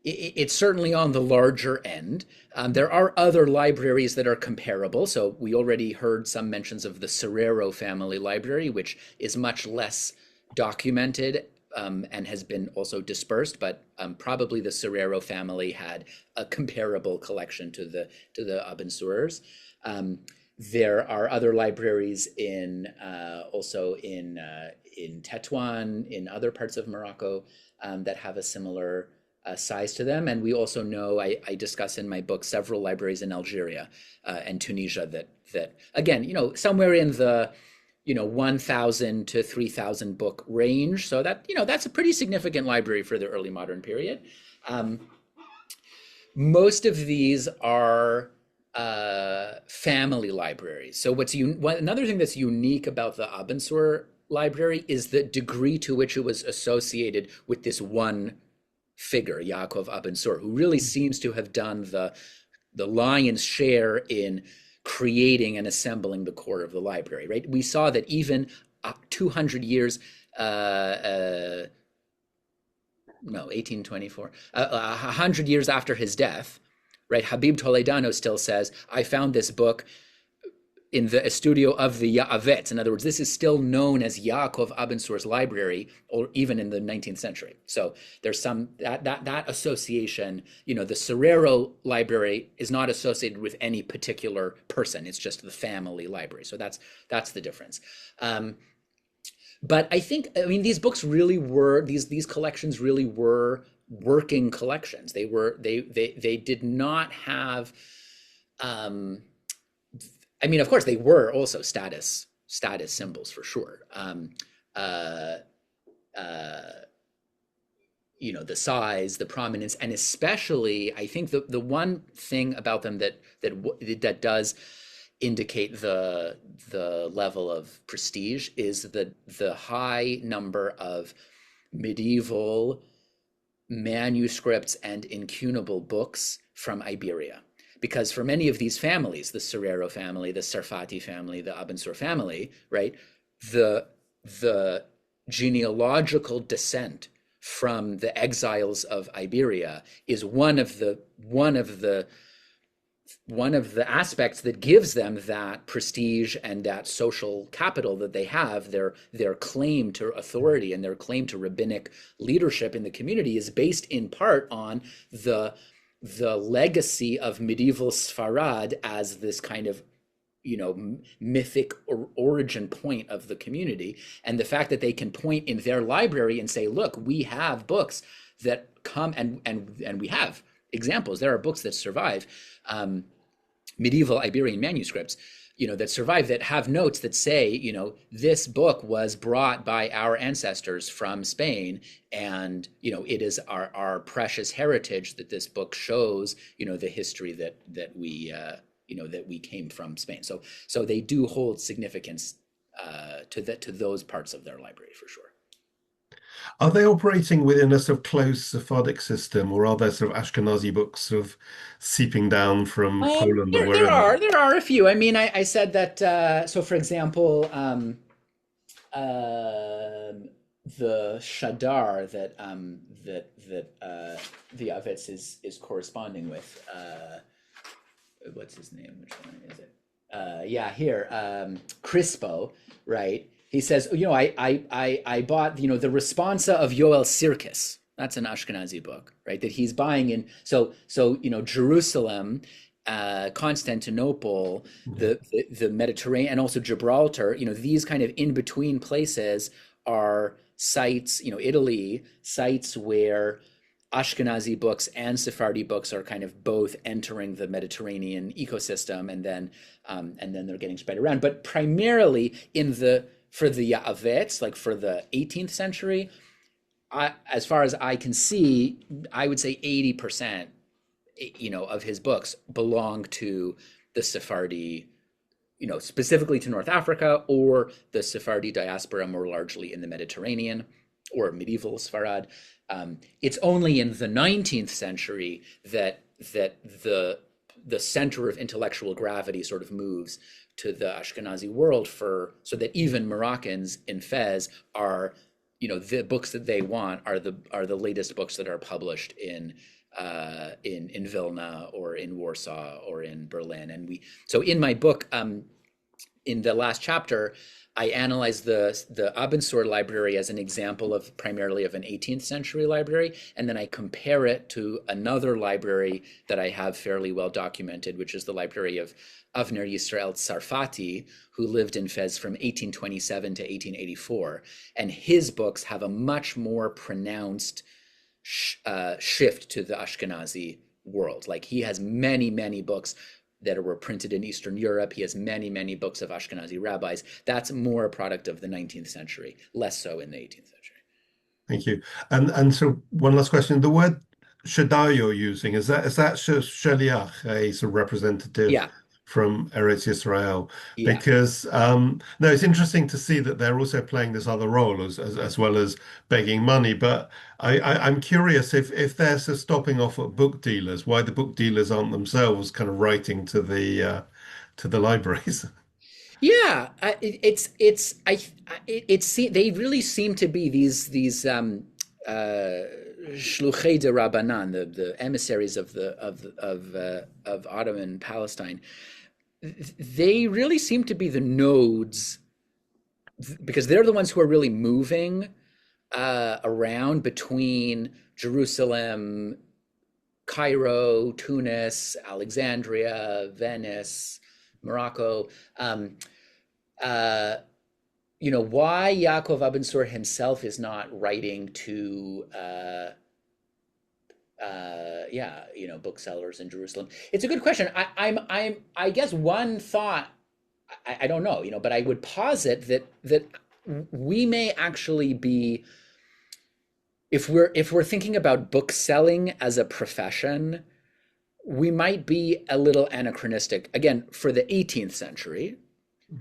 [SPEAKER 1] it's certainly on the larger end. There are other libraries that are comparable. So we already heard some mentions of the Serrero family library, which is much less documented, and has been also dispersed, but probably the Serrero family had a comparable collection to the Abensurers. There are other libraries also in Tetuan, in other parts of Morocco, that have a similar size to them. And we also know, I discuss in my book, several libraries in Algeria and Tunisia that again, somewhere in the 1,000 to 3,000 book range. So that's a pretty significant library for the early modern period. Most of these are family libraries. So another thing that's unique about the Abensur library is the degree to which it was associated with this one figure, Yaʿaqov Ibn Tsur, who really seems to have done the lion's share in creating and assembling the core of the library, right? We saw that even 200 years, no, 1824, 100 years after his death, right? Habib Toledano still says, I found this book in the studio of the Yaavets. In other words, this is still known as Yaakov Abensur's library, or even in the 19th century. So there's some that association. The Serrero library is not associated with any particular person. It's just the family library. So that's the difference. But I mean, these books really were these collections really were working collections. They did not have. I mean, of course, they were also status symbols for sure. The size, the prominence, and especially, I think the one thing about them that does indicate the level of prestige is the high number of medieval manuscripts and incunable books from Iberia. Because for many of these families, the Serrero family, the Sarfati family, the Abensur family, right, the genealogical descent from the exiles of Iberia is one of the aspects that gives them that prestige and that social capital that they have. Their claim to authority and their claim to rabbinic leadership in the community is based in part on the legacy of medieval Sfarad as this kind of, mythic origin point of the community. And the fact that they can point in their library and say, look, we have books that come and we have examples. There are books that survive, medieval Iberian manuscripts, that survive, that have notes that say, this book was brought by our ancestors from Spain, and it is our precious heritage that this book shows, the history that we came from Spain. So they do hold significance to those parts of their library for sure.
[SPEAKER 2] Are they operating within a sort of closed Sephardic system, or are there sort of Ashkenazi books sort of seeping down from Poland or wherever?
[SPEAKER 1] There are a few. I mean, I said that. So, for example, the Shadar that the Avets is corresponding with. What's his name? Which one is it? Here, Crispo, right? He says, I bought, the Responsa of Yoel Sirkis. That's an Ashkenazi book, right? That he's buying in. So Jerusalem, Constantinople, the Mediterranean, and also Gibraltar. These kind of in between places are sites. Italy, sites where Ashkenazi books and Sephardi books are kind of both entering the Mediterranean ecosystem, and then they're getting spread around. But primarily for the Yaavets, like for the 18th century, as far as I can see, I would say 80%, of his books belong to the Sephardi, specifically to North Africa, or the Sephardi diaspora more largely in the Mediterranean or medieval Sfarad. It's only in the 19th century that the center of intellectual gravity sort of moves to the Ashkenazi world, so that even Moroccans in Fez are, the books that they want are the latest books that are published in Vilna or in Warsaw or in Berlin. And so in my book, in the last chapter, I analyze the Abensur library as an example primarily of an 18th century library, and then I compare it to another library that I have fairly well documented, which is the library of Avner Yisrael Tzarfati, who lived in Fez from 1827 to 1884, and his books have a much more pronounced shift to the Ashkenazi world. Like, he has many, many books that were printed in Eastern Europe. He has many, many books of Ashkenazi rabbis. That's more a product of the 19th century, less so in the 18th century.
[SPEAKER 2] Thank you. And so one last question. The word Shaddai you're using, is that Shaliach, a sort of representative
[SPEAKER 1] Yeah,
[SPEAKER 2] from Eretz Yisrael?
[SPEAKER 1] yeah.
[SPEAKER 2] Because no, it's interesting to see that they're also playing this other role as well as begging money. But I'm curious if they're sort of stopping off at book dealers, why the book dealers aren't themselves kind of writing to the libraries.
[SPEAKER 1] Yeah, they really seem to be these shluchei de Rabbanan, the emissaries of Ottoman Palestine. They really seem to be the nodes, because they're the ones who are really moving around between Jerusalem, Cairo, Tunis, Alexandria, Venice, Morocco. Why Yaakov Abensur himself is not writing to booksellers in Jerusalem? It's a good question. I guess one thought, I don't know, but I would posit that we may actually be, if we're thinking about book selling as a profession, we might be a little anachronistic. Again, for the 18th century,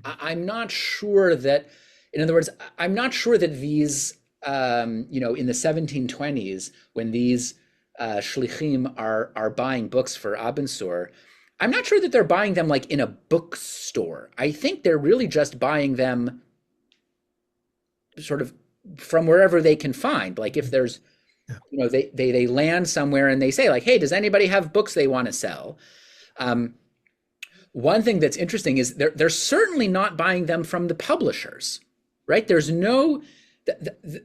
[SPEAKER 1] I'm not sure that, in other words, I'm not sure that these, in the 1720s, when these shlichim are buying books for Abensur, I'm not sure that they're buying them like in a bookstore. I think they're really just buying them sort of from wherever they can find. Like, if there's, they land somewhere and they say, like, hey, does anybody have books they want to sell? One thing that's interesting is they're certainly not buying them from the publishers, right? There's no,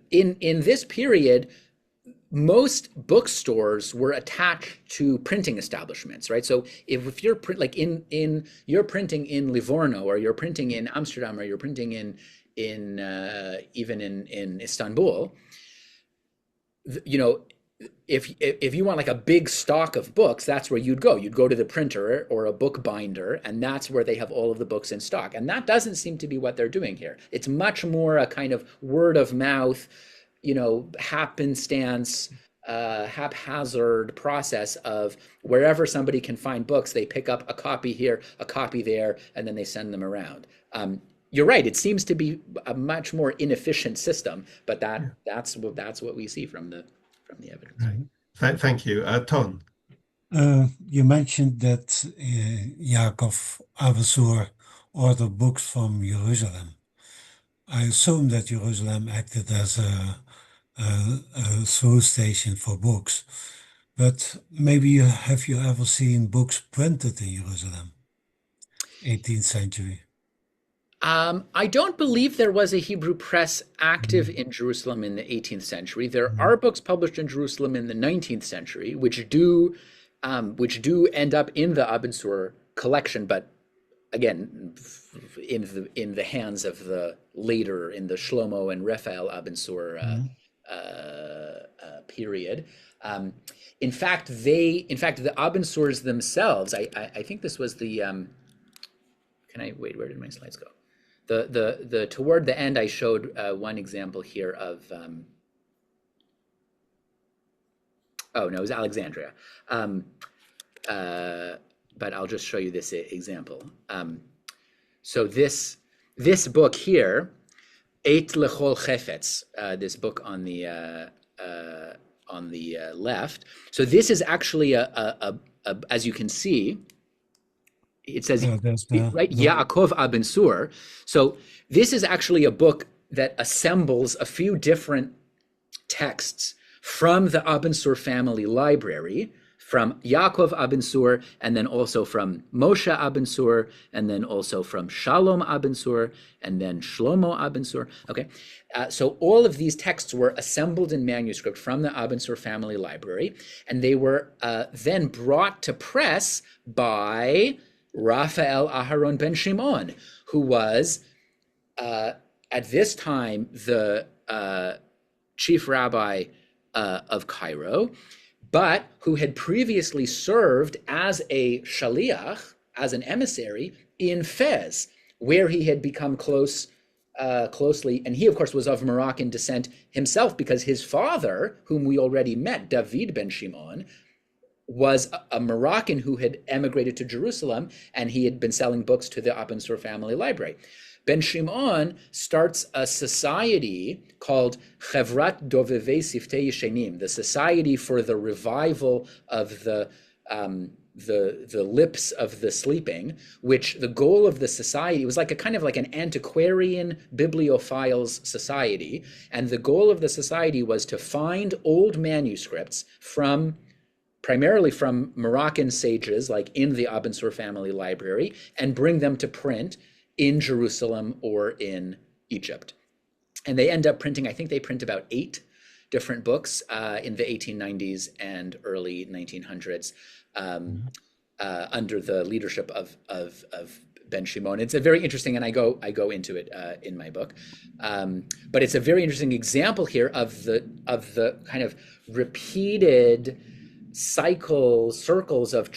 [SPEAKER 1] in this period, most bookstores were attached to printing establishments, right? So if you're you're printing in Livorno, or you're printing in Amsterdam, or you're printing in even in Istanbul, if you want like a big stock of books, that's where you'd go. You'd go to the printer or a book binder, and that's where they have all of the books in stock. And that doesn't seem to be what they're doing here. It's much more a kind of word of mouth, happenstance, haphazard process of wherever somebody can find books, they pick up a copy here, a copy there, and then they send them around. You're right. It seems to be a much more inefficient system, but that's what we see from the evidence.
[SPEAKER 2] Right. Thank you, Ton.
[SPEAKER 3] You mentioned that Yaakov Abensur ordered books from Jerusalem. I assume that Jerusalem acted as a through station for books, but maybe have you ever seen books printed in Jerusalem, 18th century?
[SPEAKER 1] I don't believe there was a Hebrew press active in Jerusalem in the 18th century. There are books published in Jerusalem in the 19th century, which do end up in the Abensur collection, but again, in the hands of the later, in the Shlomo and Raphael Abensur period. In fact, the Abensurs themselves, I think this was the, wait, where did my slides go? The toward the end, I showed one example here of, oh no, it was Alexandria. But I'll just show you this example. So this book here, Eit Lechol Chefetz, this book on the left. So this is actually as you can see, it says, right, Yaʻaqov Abensur. So this is actually a book that assembles a few different texts from the Abensur family library, from Yaakov Abensur, and then also from Moshe Abensur, and then also from Shalom Abensur, and then Shlomo Abensur. Okay, so all of these texts were assembled in manuscript from the Abensur family library, and they were then brought to press by Raphael Aharon ben Shimon, who was at this time the chief rabbi of Cairo, but who had previously served as a shaliach, as an emissary in Fez, where he had become closely, and he of course was of Moroccan descent himself, because his father, whom we already met, David ben Shimon, was a Moroccan who had emigrated to Jerusalem, and he had been selling books to the Abensur family library. Ben Shimon starts a society called Chevrat Dovevei Siftei Yeshenim, the Society for the Revival of the Lips of the Sleeping, which the goal of the society was like a kind of like an antiquarian bibliophiles society, and the goal of the society was to find old manuscripts primarily from Moroccan sages, like in the Abensur family library, and bring them to print in Jerusalem or in Egypt. And they end up printing, I think they print about 8 different books in the 1890s and early 1900s under the leadership of Ben Shimon. It's a very interesting, and I go into it in my book, but it's a very interesting example here of the kind of repeated circles of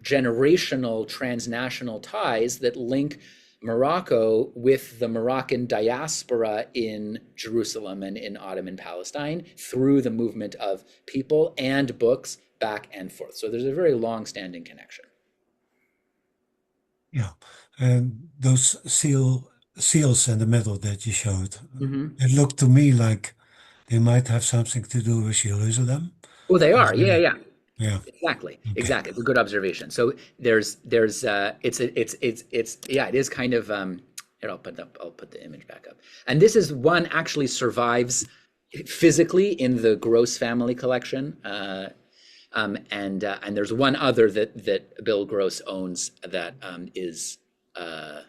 [SPEAKER 1] generational transnational ties that link Morocco with the Moroccan diaspora in Jerusalem and in Ottoman Palestine through the movement of people and books back and forth. So there's a very long-standing connection.
[SPEAKER 3] Yeah, and those seals in the middle that you showed, it looked to me like they might have something to do with Jerusalem.
[SPEAKER 1] Oh, they are. Yeah.
[SPEAKER 3] Yeah.
[SPEAKER 1] Exactly.
[SPEAKER 3] Okay.
[SPEAKER 1] Exactly. It's a good observation. So it is kind of here, I'll put the image back up. And this is one actually survives physically in the Gross family collection. And there's one other that Bill Gross owns that is a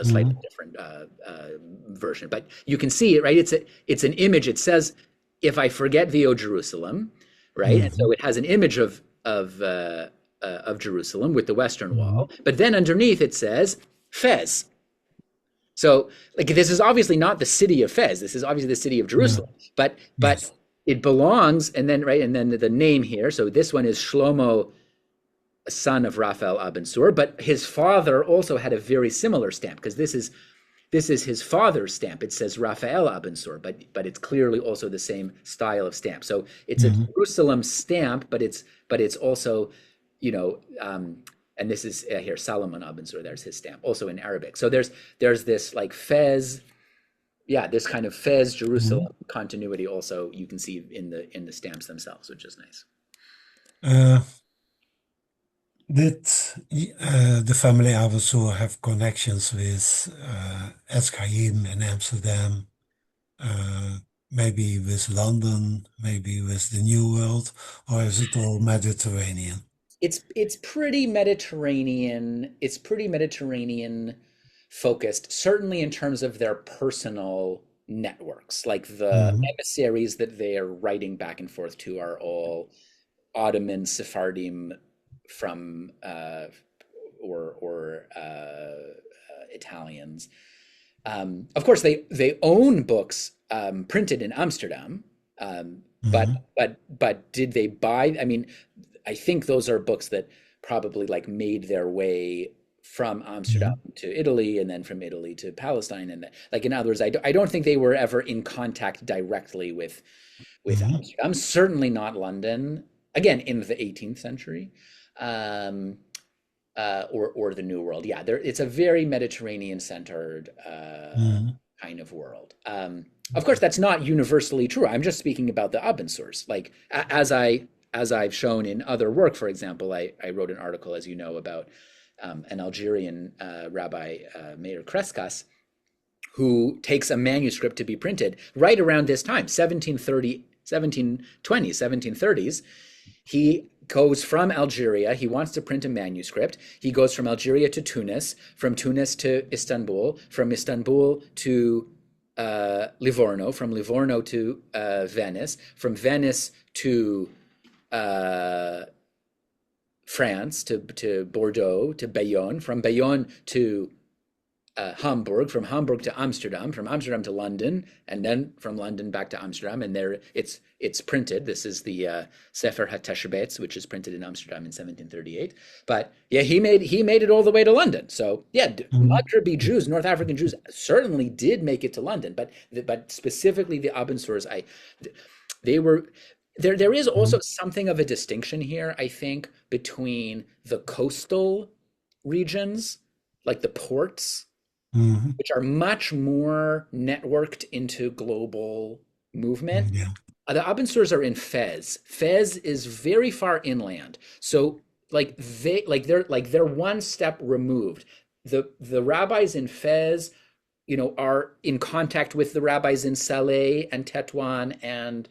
[SPEAKER 1] slightly different version, but you can see it, right? It's an image. It says, "If I forget thee, O Jerusalem," right? And so it has an image of Jerusalem with the Western Wall, but then underneath it says Fez. So, like, this is obviously not the city of Fez. This is obviously the city of Jerusalem, but it belongs, and then the name here. So this one is Shlomo, son of Raphael Abensur, but his father also had a very similar stamp, because this is his father's stamp. It says Raphael Abensur, but it's clearly also the same style of stamp. So it's a Jerusalem stamp, but it's also, and this is here Salomon Abensur. There's his stamp, also in Arabic. So there's this like Fez. Yeah, this kind of Fez Jerusalem continuity also you can see in the stamps themselves, which is nice.
[SPEAKER 3] Did the family Abensur have connections with Eschaim in Amsterdam, maybe with London, maybe with the New World, or is it all Mediterranean?
[SPEAKER 1] It's pretty Mediterranean. It's pretty Mediterranean focused, certainly in terms of their personal networks. Like the emissaries that they are writing back and forth to are all Ottoman Sephardim from or Italians. Of course, they own books printed in Amsterdam, But
[SPEAKER 3] Hmm.
[SPEAKER 1] did they buy? I mean, I think those are books that probably like made their way from Amsterdam
[SPEAKER 3] Hmm.
[SPEAKER 1] to Italy and then from Italy to Palestine. And like, in other words, I don't think they were ever in contact directly with
[SPEAKER 3] Hmm.
[SPEAKER 1] Amsterdam. Certainly not London. Again, in the 18th century. Um, or the New World. Yeah, there it's a very Mediterranean centered
[SPEAKER 3] Hmm.
[SPEAKER 1] kind of world. Of course, that's not universally true. I'm just speaking about the Abensurs. Like as I've shown in other work, for example, I wrote an article, as you know, about an Algerian rabbi, Meir Crescas, who takes a manuscript to be printed right around this time, 1730, 1720s, 1730s. He goes from Algeria. He wants to print a manuscript. He goes from Algeria to Tunis, from Tunis to Istanbul, from Istanbul to Livorno, from Livorno to Venice, from Venice to uh, France, to Bordeaux, to Bayonne, from Bayonne to Hamburg, from Hamburg to Amsterdam, from Amsterdam to London, and then from London back to Amsterdam. And there it's printed. This is the Sefer HaTeshbetz, which is printed in Amsterdam in 1738. But yeah, he made it all the way to London. So yeah,
[SPEAKER 3] Hmm.
[SPEAKER 1] Maghrebi Jews, North African Jews, certainly did make it to London. But specifically the Abensurs, they were there. There is also something of a distinction here, I think, between the coastal regions, like the ports,
[SPEAKER 3] Hmm.
[SPEAKER 1] which are much more networked into global movement.
[SPEAKER 3] Yeah.
[SPEAKER 1] The Abensurs are in Fez. Fez is very far inland. So they're one step removed. The rabbis in Fez, are in contact with the rabbis in Saleh and Tetuan and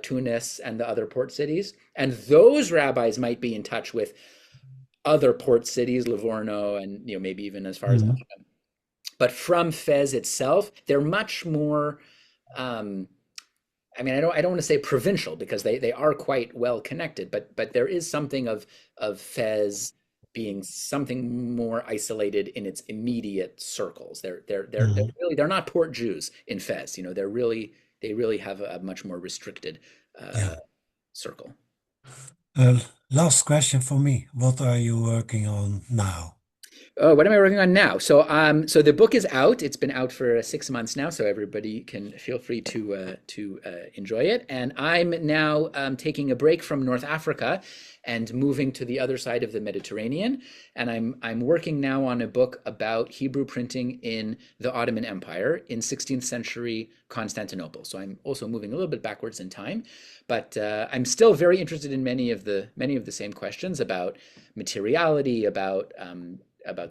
[SPEAKER 1] Tunis and the other port cities. And those rabbis might be in touch with other port cities, Livorno, and maybe even as far as
[SPEAKER 3] Hmm.
[SPEAKER 1] Amsterdam. But from Fez itself, they're much more. Um, I mean, I don't want to say provincial because they are quite well connected, but there is something of Fez being something more isolated in its immediate circles.
[SPEAKER 3] Hmm.
[SPEAKER 1] They're not port Jews in Fez. They really have a much more restricted
[SPEAKER 3] Yeah.
[SPEAKER 1] circle.
[SPEAKER 3] Uh, Last question for me. What are you working on now?
[SPEAKER 1] Oh, what am I working on now? So the book is out. It's been out for 6 months now, so everybody can feel free to enjoy it. And I'm now taking a break from North Africa and moving to the other side of the Mediterranean. And I'm working now on a book about Hebrew printing in the Ottoman Empire in 16th century Constantinople. So I'm also moving a little bit backwards in time, but I'm still very interested in many of the same questions about materiality, about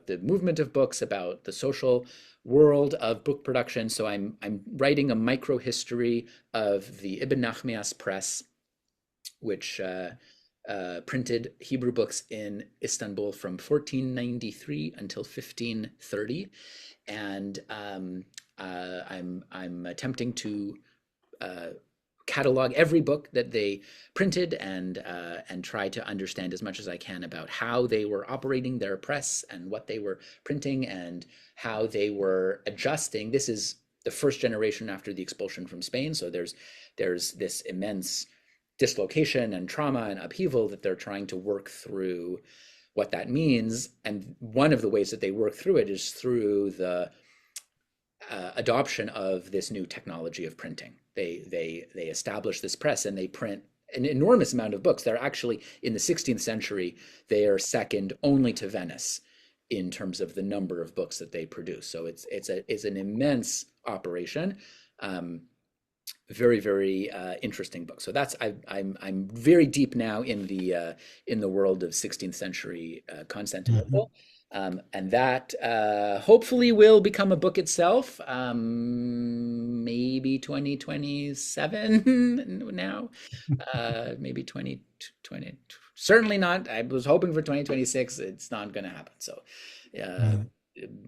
[SPEAKER 1] the movement of books, about the social world of book production. So I'm writing a micro history of the Ibn Nachmias press, which printed Hebrew books in Istanbul from 1493 until 1530, and I'm attempting to uh, catalog every book that they printed and try to understand as much as I can about how they were operating their press and what they were printing and how they were adjusting. This is the first generation after the expulsion from Spain, so there's this immense dislocation and trauma and upheaval that they're trying to work through what that means. And one of the ways that they work through it is through the adoption of this new technology of printing. They establish this press and they print an enormous amount of books. They're actually in the 16th century. They are second only to Venice in terms of the number of books that they produce. So it's an immense operation. Very very interesting book. So I'm very deep now in the world of 16th century
[SPEAKER 3] Hmm.
[SPEAKER 1] Constantinople, and that hopefully will become a book itself. Maybe 2027 now, maybe 2020. Certainly not. I was hoping for 2026. It's not going to happen. So, uh,
[SPEAKER 3] Hmm.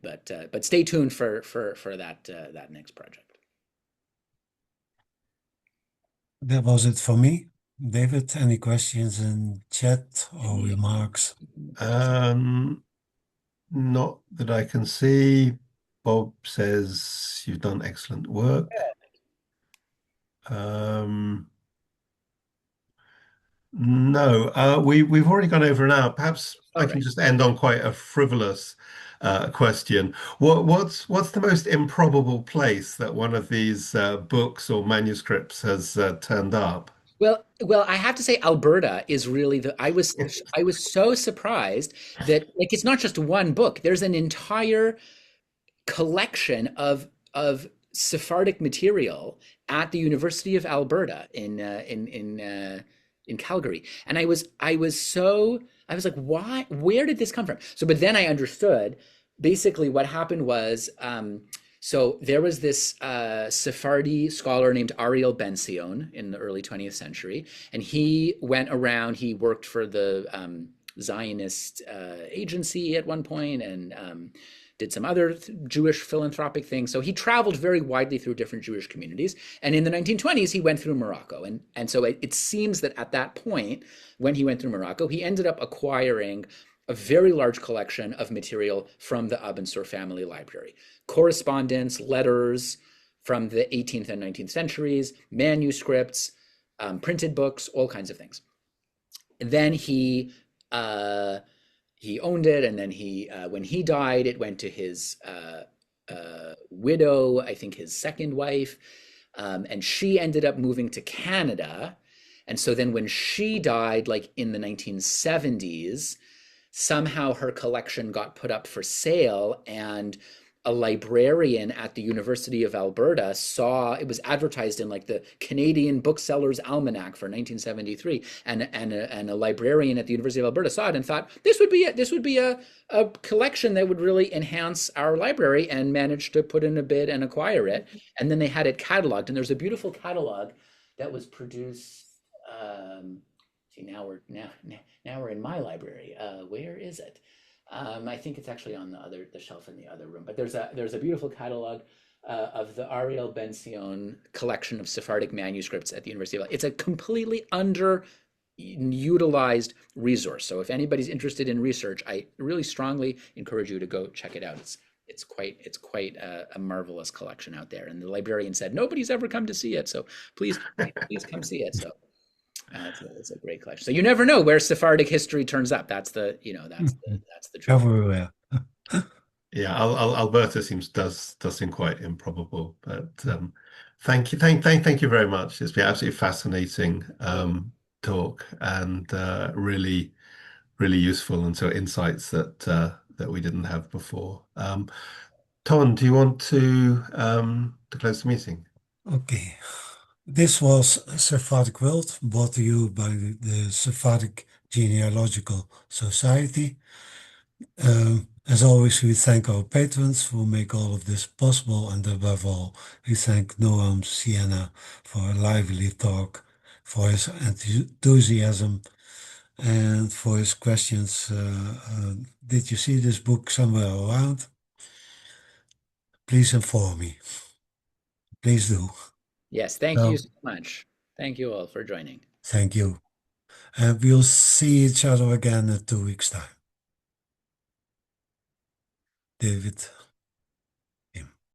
[SPEAKER 1] but stay tuned for that next project.
[SPEAKER 3] That was it for me. David, any questions in chat or
[SPEAKER 1] Any
[SPEAKER 3] remarks?
[SPEAKER 2] Um, Not that I can see. Bob says you've done excellent work. Um, no, we've already gone over an hour. Perhaps I
[SPEAKER 1] All
[SPEAKER 2] can
[SPEAKER 1] right.
[SPEAKER 2] just end on quite a frivolous question. What's the most improbable place that one of these books or manuscripts has turned up?
[SPEAKER 1] Well, I have to say Alberta is really the I was so surprised that like it's not just one book. There's an entire collection of Sephardic material at the University of Alberta in Calgary, and I was like, why? Where did this come from? So, but then I understood. Basically, what happened was, so there was this Sephardi scholar named Ariel Ben-Sion in the early 20th century, and he went around. He worked for the Zionist agency at one point, and did some other Jewish philanthropic things. So he traveled very widely through different Jewish communities. And in the 1920s, he went through Morocco. And so it seems that at that point, when he went through Morocco, he ended up acquiring a very large collection of material from the Abensur family library. Correspondence, letters from the 18th and 19th centuries, manuscripts, printed books, all kinds of things. And then he owned it, and then when he died, it went to his widow, I think his second wife, and she ended up moving to Canada. And so then when she died, like in the 1970s, somehow her collection got put up for sale, and a librarian at the University of Alberta saw it was advertised in like the Canadian Booksellers Almanac for 1973, and a librarian at the University of Alberta saw it and thought this would be a collection that would really enhance our library, and managed to put in a bid and acquire it. And then they had it cataloged, and there's a beautiful catalog that was produced. See, now we're in my library. Where is it? I think it's actually on the shelf in the other room. But there's a beautiful catalog of the Ariel Ben-Sion collection of Sephardic manuscripts at the University of. It's a completely underutilized resource. So if anybody's interested in research, I really strongly encourage you to go check it out. It's quite a marvelous collection out there. And the librarian said nobody's ever come to see it, so please come see it. So. It's a great collection. So you never know where Sephardic history turns up. That's the truth.
[SPEAKER 3] Everywhere.
[SPEAKER 2] Yeah, Alberta does seem quite improbable, but thank you very much. It's been absolutely fascinating talk, and really useful, and so insights that we didn't have before. Ton, do you want to close the meeting?
[SPEAKER 3] Okay. This was Sephardic World, brought to you by the Sephardic Genealogical Society. As always, we thank our patrons who make all of this possible, and above all, we thank Noam Sienna for a lively talk, for his enthusiasm, and for his questions. Did you see this book somewhere around? Please inform me. Please do.
[SPEAKER 1] Yes, thank you
[SPEAKER 3] So,
[SPEAKER 1] so much. Thank you all for joining.
[SPEAKER 3] thank you. And we'll see each other again in 2 weeks' time. David.